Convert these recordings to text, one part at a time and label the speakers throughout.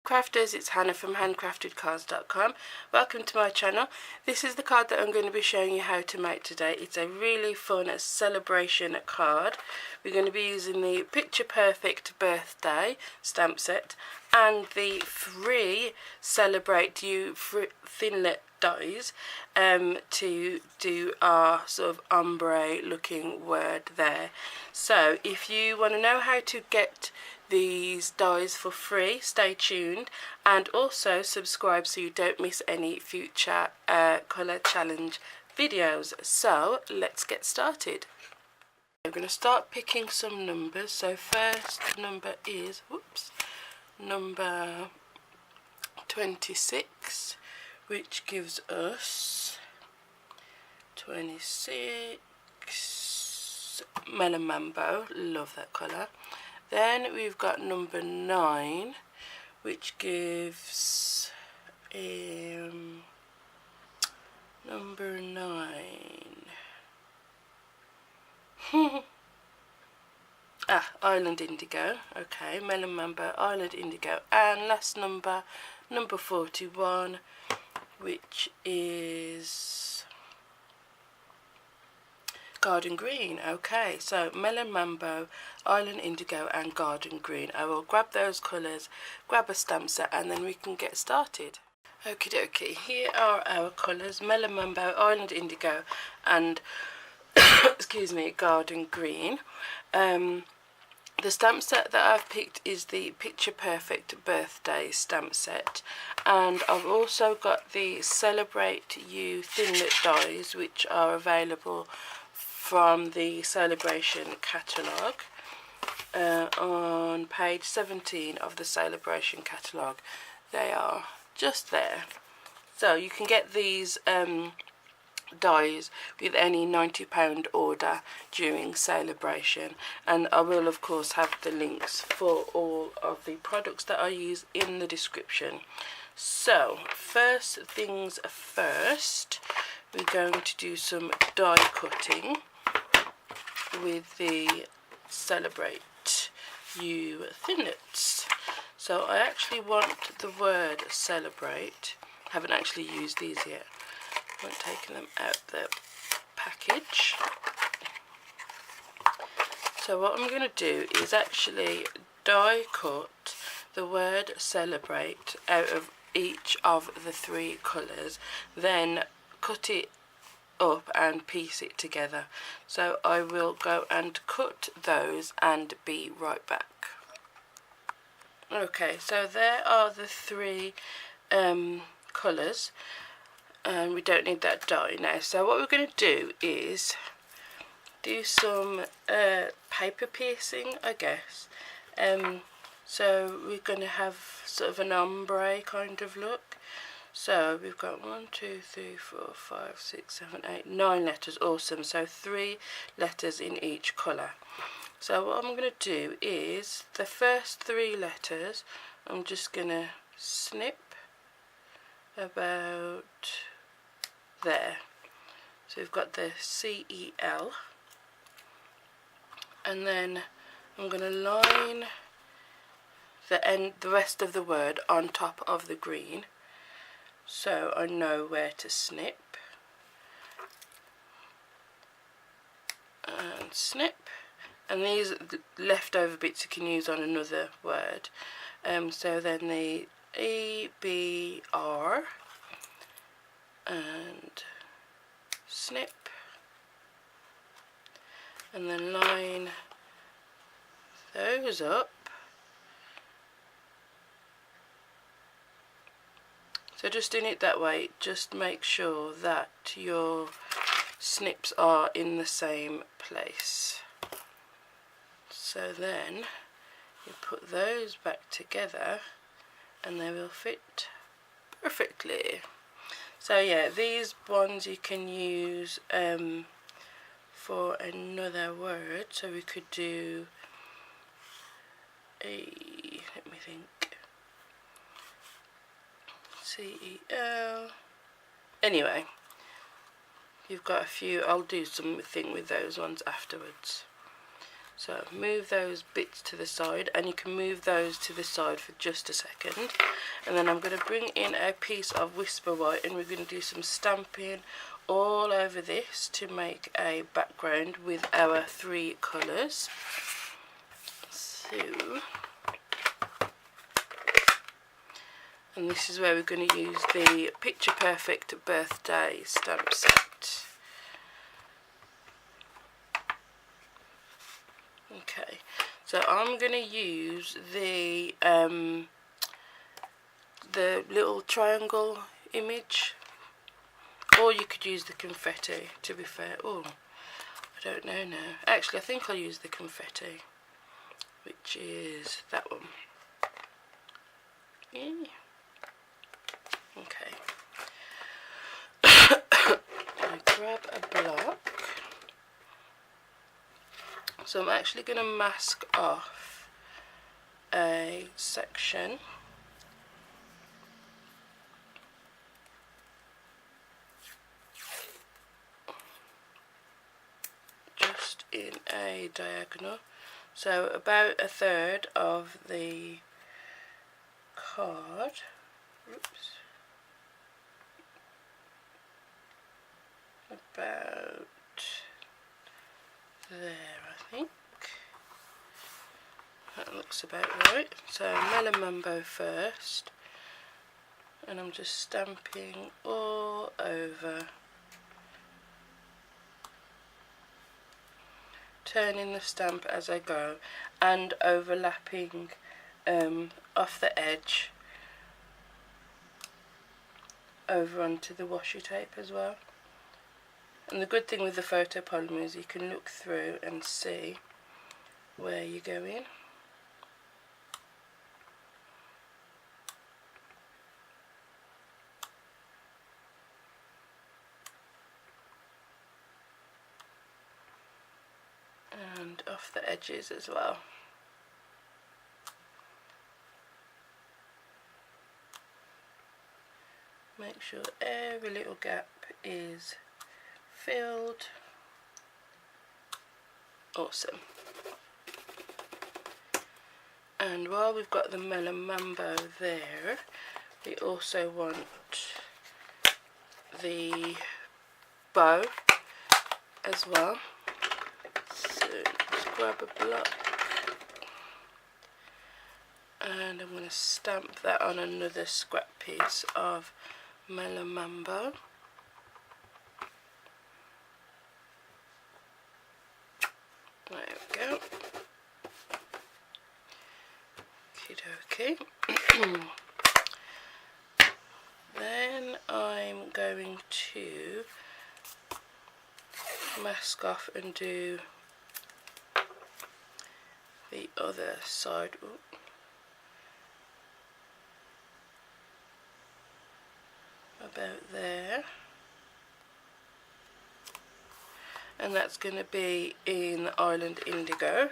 Speaker 1: Crafters, it's Hannah from HanCraftedCards.com. Welcome to my channel. This is the card that I'm going to be showing you how to make today. It's a really fun celebration card. We're going to be using the Picture Perfect Birthday stamp set and the free Celebrate You Thinlet dies to do our sort of ombre looking word there. So if you want to know how to get these dies for free, stay tuned and also subscribe so you don't miss any future colour challenge videos. So let's get started. I'm going to start picking some numbers. So first number is number 26, which gives us 26 Melon Mambo. Love that colour. Then we've got number 9, which gives number 9 Island Indigo. Okay, Melon Mambo, Island Indigo. And last number 41, which is Garden Green. Okay, so Melon Mambo, Island Indigo and Garden Green. I will grab those colours, grab a stamp set and then we can get started. Okie dokie, here are our colours: Melon Mambo, Island Indigo and excuse me, Garden Green. The stamp set that I've picked is the Picture Perfect Birthday stamp set, and I've also got the Celebrate You Thinlet dies, which are available from the Sale-a-bration catalogue on page 17 of the Sale-a-bration catalogue. They are just there. So you can get these dies with any £90 order during Sale-a-bration, and I will of course have the links for all of the products that I use in the description. So first things first, we're going to do some die cutting with the Celebrate You Thinlets. So I actually want the word celebrate. I haven't actually used these yet. I haven't taken them out the package. So what I'm going to do is actually die cut the word celebrate out of each of the 3 colours, then cut it up and piece it together. So I will go and cut those and be right back. Okay, so there are the 3 colours, and we don't need that die now. So what we're going to do is do some paper piercing, I guess. So we're going to have sort of an ombre kind of look. So we've got 1, 2, 3, 4, 5, 6, 7, 8, 9 letters. Awesome. So 3 letters in each colour. So what I'm going to do is the first 3 letters I'm just going to snip about there. So we've got the C-E-L, and then I'm going to line the rest of the word on top of the green, so I know where to snip, and snip, and these leftover bits you can use on another word. So then the E-B-R and snip, and then line those up. So just doing it that way, just make sure that your snips are in the same place. So then you put those back together and they will fit perfectly. So yeah, these ones you can use for another word. So we could do let me think, C-E-L. Anyway, you've got a few. I'll do something with those ones afterwards. So move those bits to the side, and you can move those to the side for just a second. And then I'm going to bring in a piece of Whisper White, and we're going to do some stamping all over this to make a background with our 3 colours. So, and this is where we're going to use the Picture Perfect birthday stamp set. Okay, so I'm going to use the little triangle image, or you could use the confetti, to be fair. Oh, I don't know now. Actually, I think I'll use the confetti, which is that one. Yeah. Okay. I grab a block. So I'm actually going to mask off a section. Just in a diagonal. So about 1/3 of the card. Oops. About there, I think. That looks about right. So Melon Mambo first, and I'm just stamping all over, turning the stamp as I go, and overlapping off the edge over onto the washi tape as well. And the good thing with the photopolymer is you can look through and see where you're going. And off the edges as well. Make sure every little gap is filled. Awesome. And while we've got the Melon Mambo there, we also want the bow as well. So just grab a block, and I'm going to stamp that on another scrap piece of Melon Mambo. There we go. Okie dokie. Then I'm going to mask off and do the other side. Ooh. About there, and that's going to be in Island Indigo.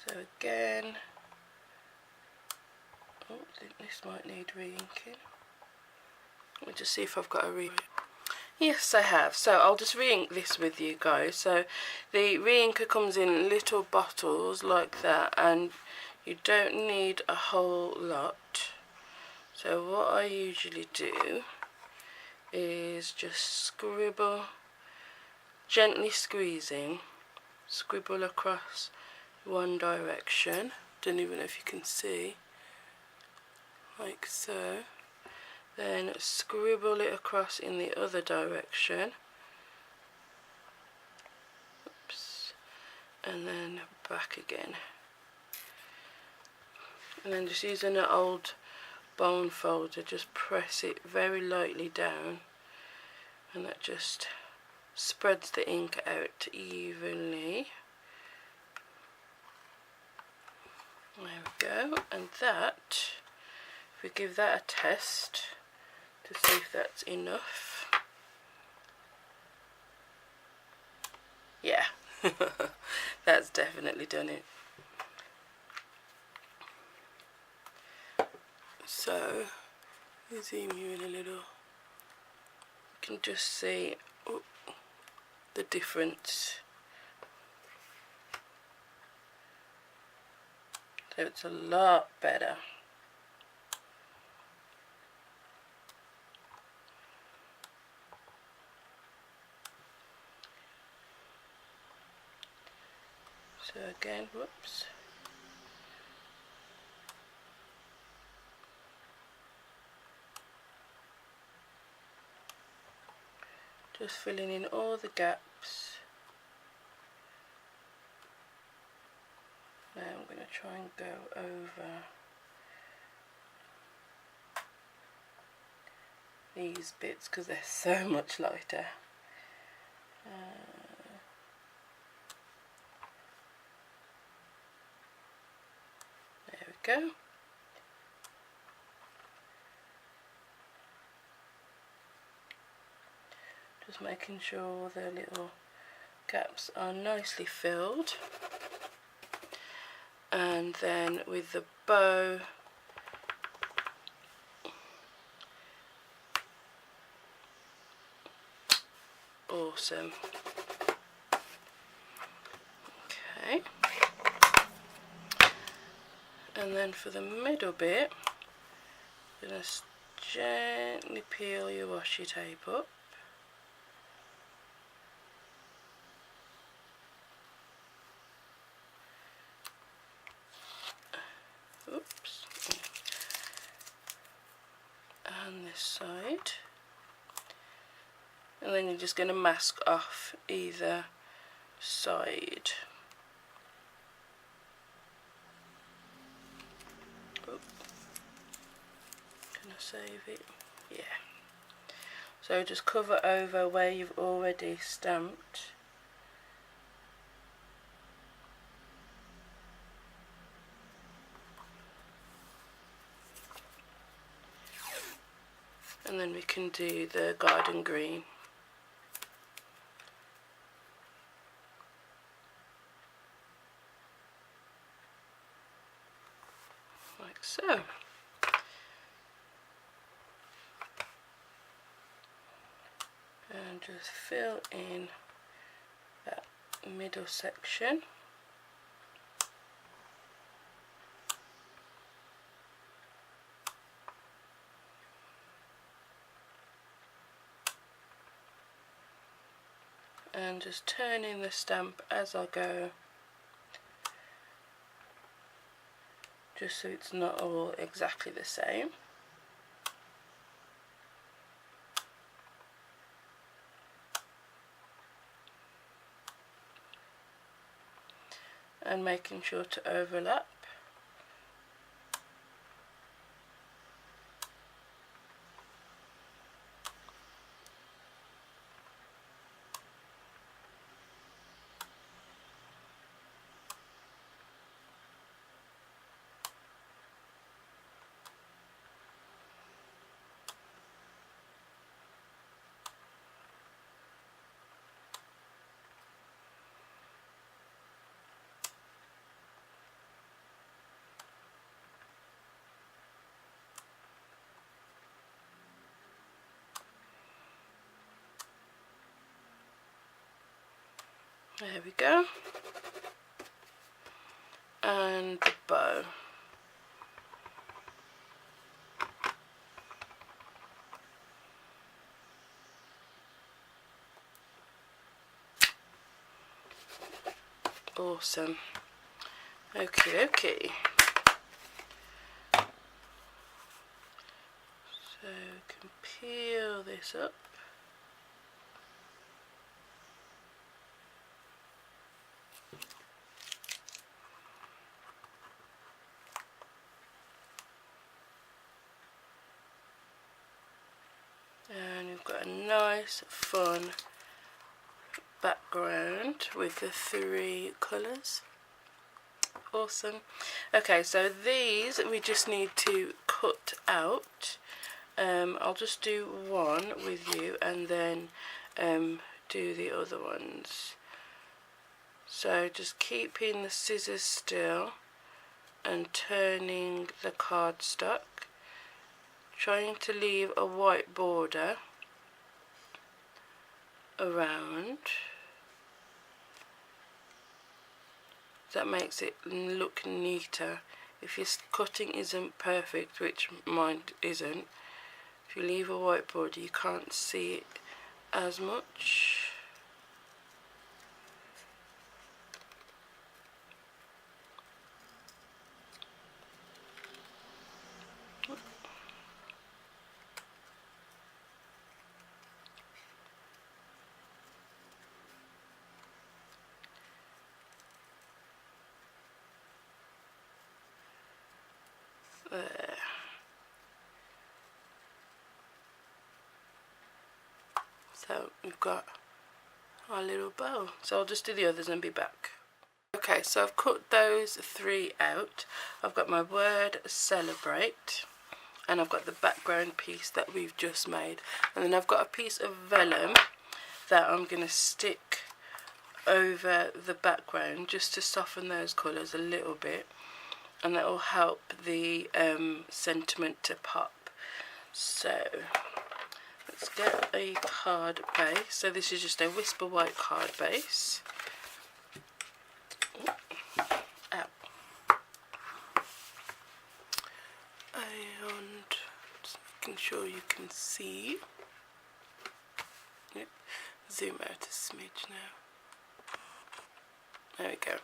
Speaker 1: So again, oh, I think this might need re-inking. Let me just see if I've got a re-ink. Yes, I have. So I'll just re-ink this with you guys. So the re-inker comes in little bottles like that, and you don't need a whole lot. So what I usually do is just scribble, gently squeezing, scribble across one direction. Don't even know if you can see, like so. Then scribble it across in the other direction. Oops. And then back again. And then just using an old bone folder, just press it very lightly down, and that just spreads the ink out evenly. There we go. And that, if we give that a test to see if that's enough. Yeah, that's definitely done it. So, zoom you in a little. You can just see the difference. So it's a lot better. So again, whoops. Just filling in all the gaps. Now I'm going to try and go over these bits because they're so much lighter. There we go. Just making sure all the little gaps are nicely filled. And then with the bow, awesome. Okay. And then for the middle bit, I'm going to gently peel your washi tape up. Oops. And this side. And then you're just going to mask off either side. Oh. Can I save it? Yeah. So just cover over where you've already stamped. And then we can do the garden green. Like so. And just fill in that middle section. And just turning the stamp as I go, just so it's not all exactly the same. And making sure to overlap. There we go. And the bow. Awesome. Okay, okay. So we can peel this up. And you've got a nice, fun background with the 3 colours. Awesome. Okay, so these we just need to cut out. I'll just do one with you and then do the other ones. So just keeping the scissors still and turning the cardstock, trying to leave a white border around. That makes it look neater. If your cutting isn't perfect, which mine isn't, if you leave a white border you can't see it as much. There. So we've got our little bow. So I'll just do the others and be back. Okay, so I've cut those 3 out. I've got my word celebrate, and I've got the background piece that we've just made, and then I've got a piece of vellum that I'm going to stick over the background just to soften those colours a little bit, and that will help the sentiment to pop. So let's get a card base. So this is just a Whisper White card base. And just making sure you can see. Yep. Zoom out a smidge now. There we go.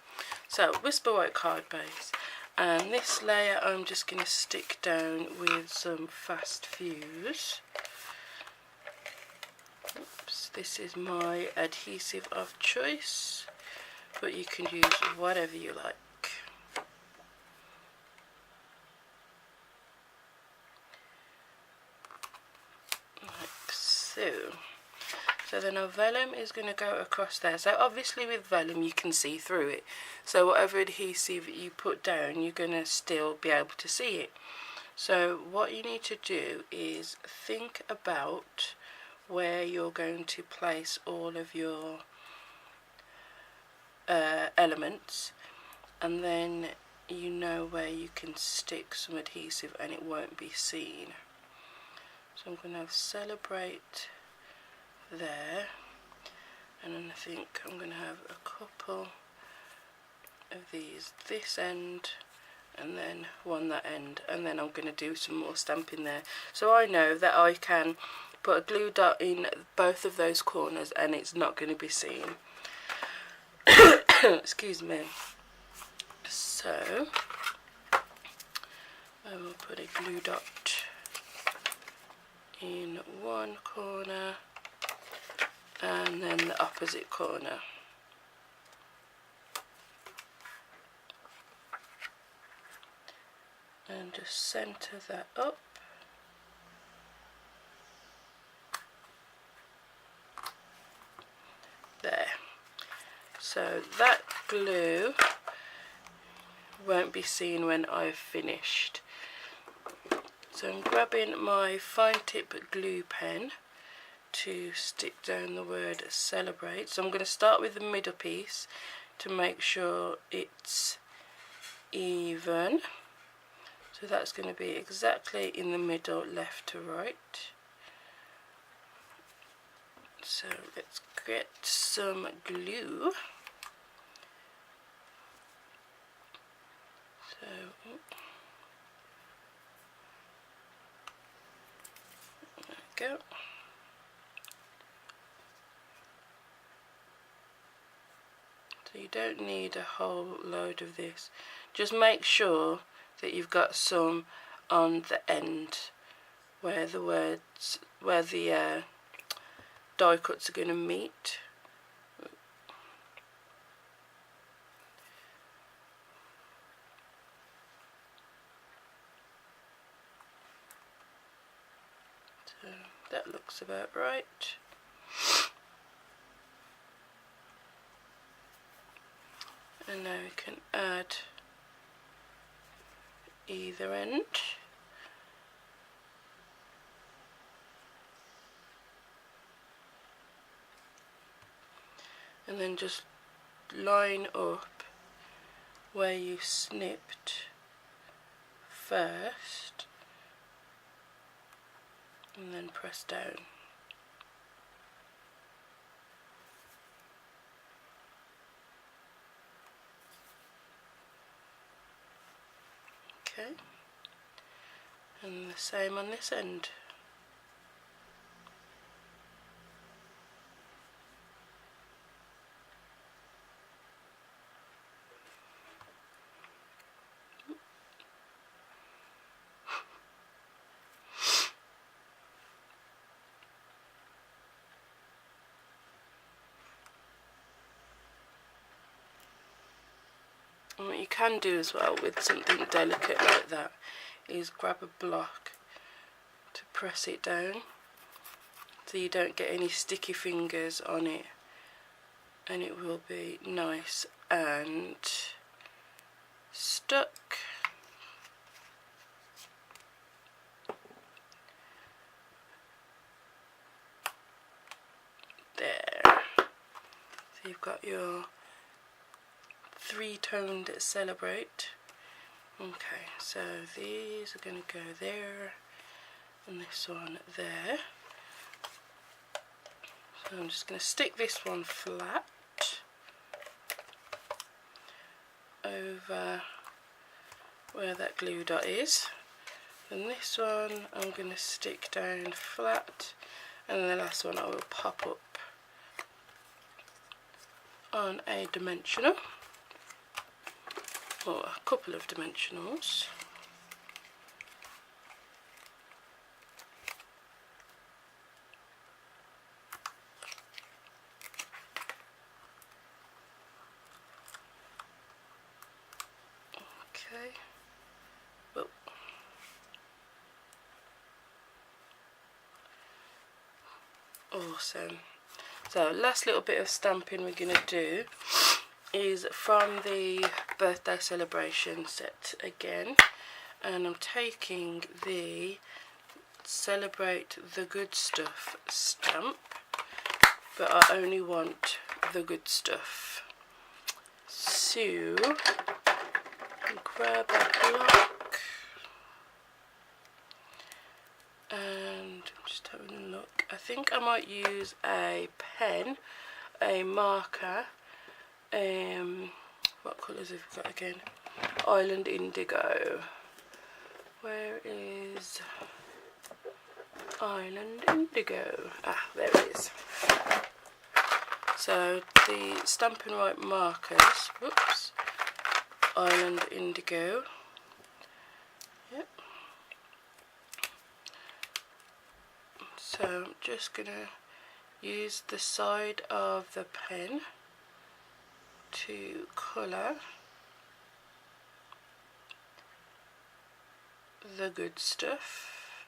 Speaker 1: So Whisper White card base, and this layer I'm just going to stick down with some fast fuse. Oops, this is my adhesive of choice, but you can use whatever you like. So then our vellum is going to go across there. So obviously with vellum you can see through it, so whatever adhesive you put down you're going to still be able to see it. So what you need to do is think about where you're going to place all of your elements, and then you know where you can stick some adhesive and it won't be seen. So I'm going to have celebrate there, and then I think I'm going to have a couple of these this end and then one that end, and then I'm going to do some more stamping there, so I know that I can put a glue dot in both of those corners and it's not going to be seen. Excuse me. So I will put a glue dot in one corner and then the opposite corner. And just center that up. There. So that glue won't be seen when I've finished. So I'm grabbing my fine tip glue pen to stick down the word celebrate. So I'm going to start with the middle piece to make sure it's even. So that's going to be exactly in the middle, left to right. So let's get some glue. So there we go. So you don't need a whole load of this. Just make sure that you've got some on the end where the words, where the die cuts are going to meet. So that looks about right. And now we can add either end. And then just line up where you snipped first and then press down. Okay, and the same on this end. And what you can do as well with something delicate like that is grab a block to press it down so you don't get any sticky fingers on it, and it will be nice and stuck. There. So you've got your three-toned Celebrate. Okay, so these are going to go there and this one there. So I'm just going to stick this one flat over where that glue dot is, and this one I'm going to stick down flat, and then the last one I will pop up on a dimensional, or a couple of dimensionals. Okay. Well, awesome. So last little bit of stamping we're going to do is from the birthday celebration set again, and I'm taking the Celebrate the Good Stuff stamp, but I only want the good stuff. So grab a block and I'm just having a look. I think I might use a pen, a marker, what colours have we got again? Island Indigo. Where is Island Indigo? Ah, there it is. So the Stampin' Right markers, whoops, Island Indigo. Yep. So I'm just gonna use the side of the pen to colour the good stuff.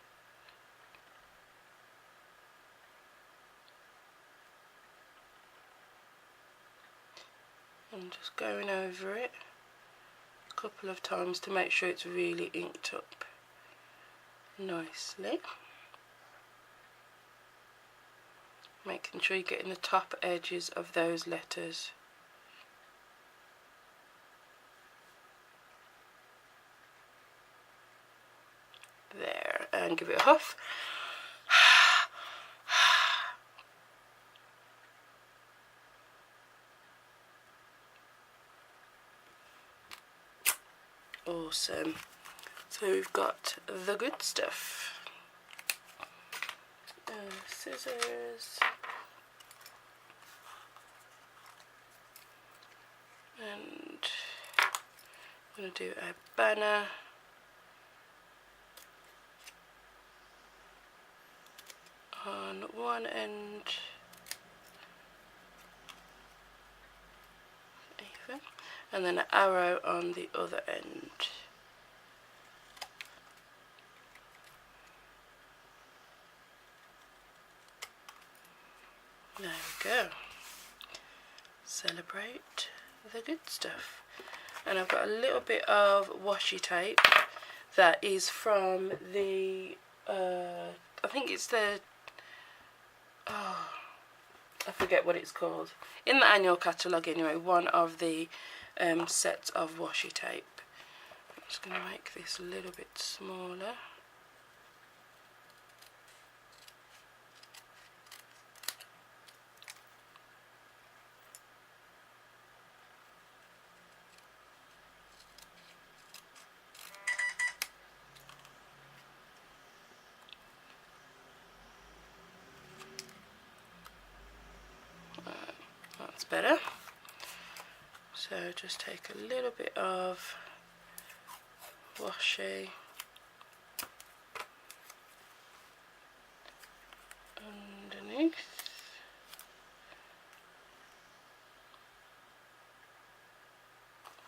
Speaker 1: I'm just going over it a couple of times to make sure it's really inked up nicely. Making sure you're getting the top edges of those letters. There, and give it a huff. Awesome. So we've got the good stuff. Scissors. And I'm going to do a banner. On one end, even, and then an arrow on the other end. There we go. Celebrate the good stuff. And I've got a little bit of washi tape that is from the, I think it's the, oh, I forget what it's called. In the annual catalogue anyway, one of the sets of washi tape. I'm just going to make this a little bit smaller. better. So just take a little bit of washi underneath.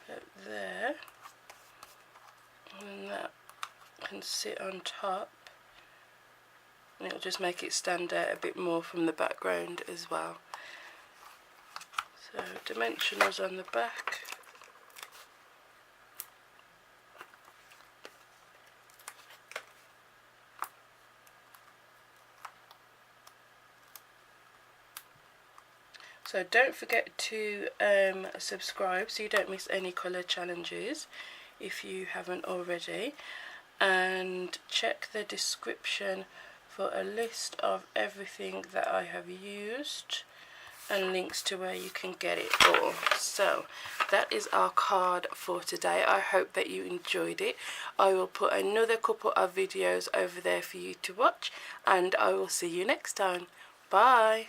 Speaker 1: Put there, and that can sit on top, and it'll just make it stand out a bit more from the background as well. So dimensionals on the back. So don't forget to subscribe so you don't miss any colour challenges if you haven't already, and check the description for a list of everything that I have used and links to where you can get it all. So that is our card for today. I hope that you enjoyed it. I will put another couple of videos over there for you to watch, and I will see you next time. Bye.